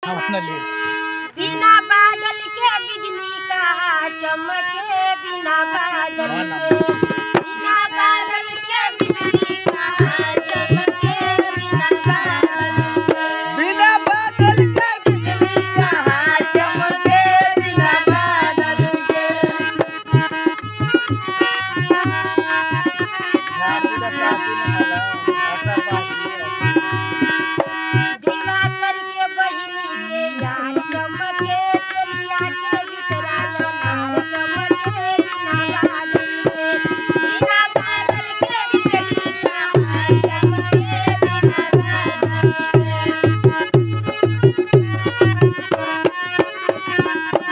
ले बिना बादल के बिजली कहाँ चमके, बिना बादल के, बिना बादल के बिजली कहाँ चमके, बिना बादल के, बिना बादल के बिजली कहाँ चमके, बिना बादल के। दिवा करके बहिनी के यार चमके, चलिया के बितरा नार चमके, बिना बादल के बिजली कहाँ चमके, बिना बादल के।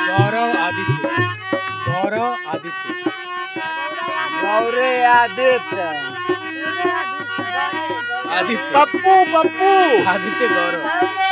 गौरव आदित्य, गौरव आदित्य, गौरे आदित्य, आदित्य पप्पू पप्पू आदित्य गौरव।